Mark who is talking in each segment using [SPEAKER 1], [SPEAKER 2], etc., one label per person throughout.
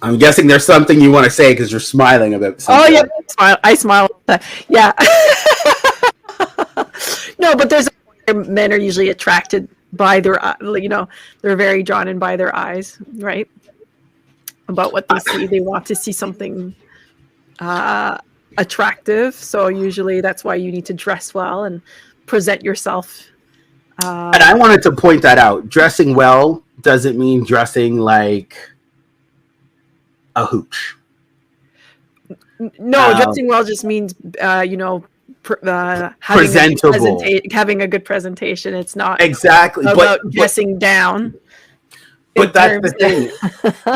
[SPEAKER 1] I'm guessing there's something you want to say because you're smiling about
[SPEAKER 2] Oh
[SPEAKER 1] something.
[SPEAKER 2] yeah, I smile. Yeah. No, but there's men are usually attracted by their, they're very drawn in by their eyes, right? About what they see. They want to see something attractive. So usually that's why you need to dress well and present yourself.
[SPEAKER 1] And I wanted to point that out. Dressing well doesn't mean dressing like a hooch.
[SPEAKER 2] No, dressing well just means,
[SPEAKER 1] presentable.
[SPEAKER 2] Having a good presentation. It's not
[SPEAKER 1] Exactly.
[SPEAKER 2] about dressing down.
[SPEAKER 1] But that's the thing,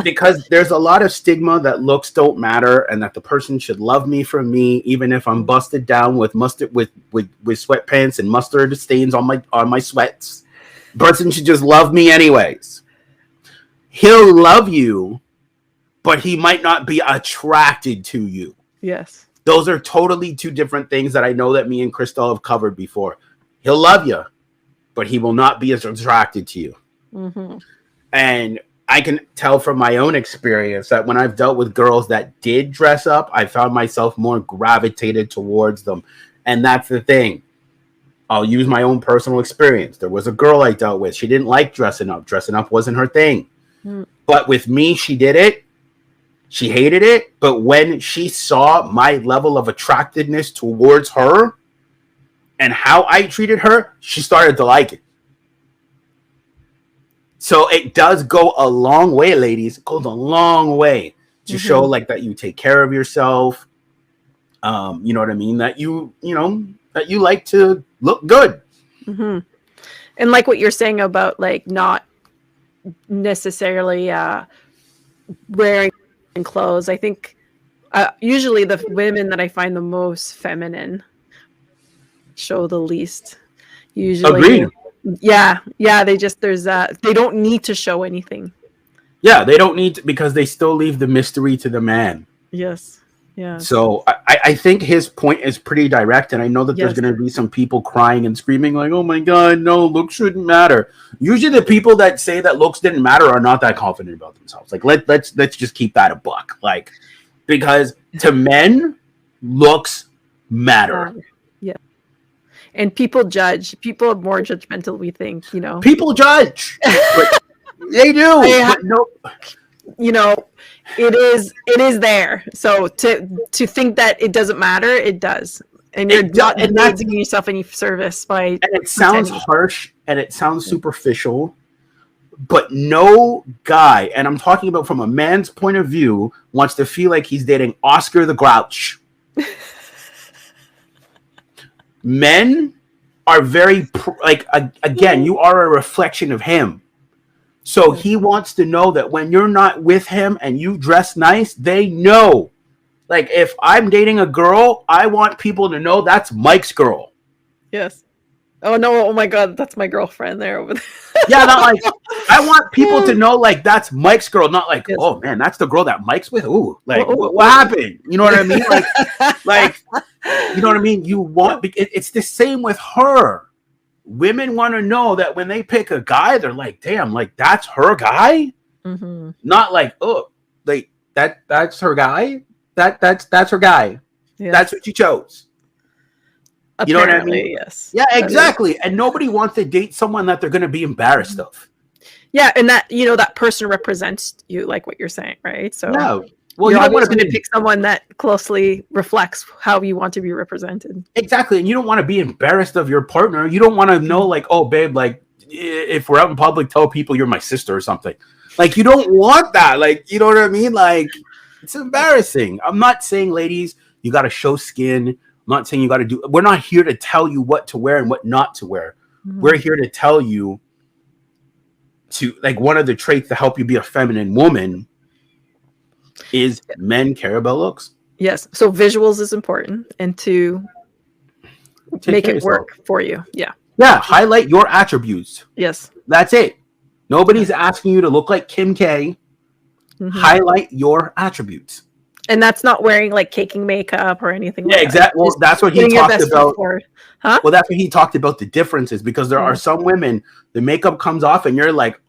[SPEAKER 1] because there's a lot of stigma that looks don't matter, and that the person should love me for me, even if I'm busted down with mustard with sweatpants and mustard stains on my sweats. The person should just love me anyways. He'll love you, but he might not be attracted to you.
[SPEAKER 2] Yes.
[SPEAKER 1] Those are totally two different things that I know that me and Crystal have covered before. He'll love you, but he will not be as attracted to you.
[SPEAKER 2] Mm-hmm.
[SPEAKER 1] And I can tell from my own experience that when I've dealt with girls that did dress up, I found myself more gravitated towards them. And that's the thing. I'll use my own personal experience. There was a girl I dealt with. She didn't like dressing up. Dressing up wasn't her thing. Mm. But with me, she did it. She hated it. But when she saw my level of attractiveness towards her and how I treated her, she started to like it. So it does go a long way, ladies. It goes a long way to show like that you take care of yourself. You know what I mean? That that you like to look good.
[SPEAKER 2] Mm-hmm. And like what you're saying about like not necessarily wearing clothes. I think usually the women that I find the most feminine show the least. Usually.
[SPEAKER 1] Agreed.
[SPEAKER 2] Yeah. They just they don't need to show anything.
[SPEAKER 1] Yeah, they don't need to, because they still leave the mystery to the man.
[SPEAKER 2] Yes. Yeah.
[SPEAKER 1] So I think his point is pretty direct, and I know that there's going to be some people crying and screaming like, "Oh my God, no, looks shouldn't matter." Usually, the people that say that looks didn't matter are not that confident about themselves. Like let's just keep that a buck, like, because to men, looks matter.
[SPEAKER 2] Yeah. And people judge. People are more judgmental, we think,
[SPEAKER 1] People judge. They do. But no.
[SPEAKER 2] It is there. So to think that it doesn't matter, it does. And you're not giving yourself any service by. And
[SPEAKER 1] it sounds harsh and it sounds superficial, but no guy, and I'm talking about from a man's point of view, wants to feel like he's dating Oscar the Grouch. Men are very again, you are a reflection of him. So he wants to know that when you're not with him and you dress nice, they know. Like, if I'm dating a girl, I want people to know that's Mike's girl.
[SPEAKER 2] Yes. Oh no! Oh my God, that's my girlfriend there over there.
[SPEAKER 1] Yeah, not like, I want people to know like that's Mike's girl, not like, oh man, that's the girl that Mike's with. Ooh, like what happened? You know what I mean? Like, you know what I mean? You want it's the same with her. Women want to know that when they pick a guy, they're like, damn, like that's her guy. Mm-hmm. Not like, oh, like that's her guy. That's her guy. Yes. That's what you chose.
[SPEAKER 2] Apparently,
[SPEAKER 1] you know what I mean?
[SPEAKER 2] Yes.
[SPEAKER 1] Yeah, exactly. And nobody wants to date someone that they're going to be embarrassed of.
[SPEAKER 2] Yeah, and that that person represents you, like what you're saying, right? So
[SPEAKER 1] no. Well,
[SPEAKER 2] you're always going to pick someone that closely reflects how you want to be represented.
[SPEAKER 1] Exactly. And you don't want to be embarrassed of your partner. You don't want to know, like, oh, babe, like, if we're out in public, tell people you're my sister or something. Like, you don't want that. Like, you know what I mean? Like, it's embarrassing. I'm not saying, ladies, you got to show skin. I'm not saying you got to do. We're not here to tell you what to wear and what not to wear. Mm-hmm. We're here to tell you one of the traits to help you be a feminine woman is men care about looks.
[SPEAKER 2] Yes. So visuals is important, and to make it work for you. Yeah.
[SPEAKER 1] Yeah. Highlight your attributes.
[SPEAKER 2] Yes.
[SPEAKER 1] That's it. Nobody's asking you to look like Kim K. Mm-hmm. Highlight your attributes.
[SPEAKER 2] And that's not wearing like caking makeup or anything like that.
[SPEAKER 1] Exactly. Well, that's what he talked about.
[SPEAKER 2] Huh?
[SPEAKER 1] Well, that's what he talked about, the differences, because there are some women, the makeup comes off and you're like,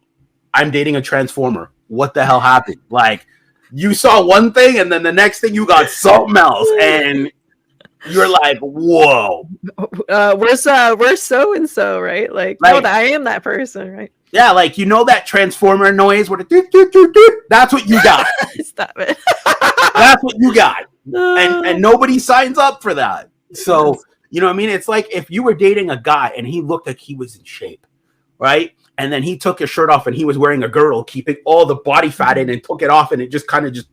[SPEAKER 1] I'm dating a transformer. What the hell happened? Like, you saw one thing, and then the next thing you got something else, and you're like, whoa.
[SPEAKER 2] Where's so and so, right? Like,
[SPEAKER 1] Right.
[SPEAKER 2] no, I am that person, right?
[SPEAKER 1] Yeah, like, you know that transformer noise where the doot, doot, doot, doot? That's what you got.
[SPEAKER 2] Stop it.
[SPEAKER 1] That's what you got. And nobody signs up for that. So,
[SPEAKER 2] Yes.
[SPEAKER 1] you know what I mean? It's like if you were dating a guy and he looked like he was in shape, right? And then he took his shirt off and he was wearing a girdle, keeping all the body fat in, and took it off, and it just kind of just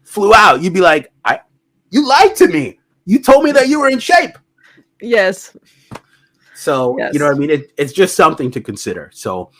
[SPEAKER 1] flew out. You'd be like, you lied to me. You told me that you were in shape.
[SPEAKER 2] Yes.
[SPEAKER 1] So,
[SPEAKER 2] Yes.
[SPEAKER 1] you know what I mean? It's just something to consider. So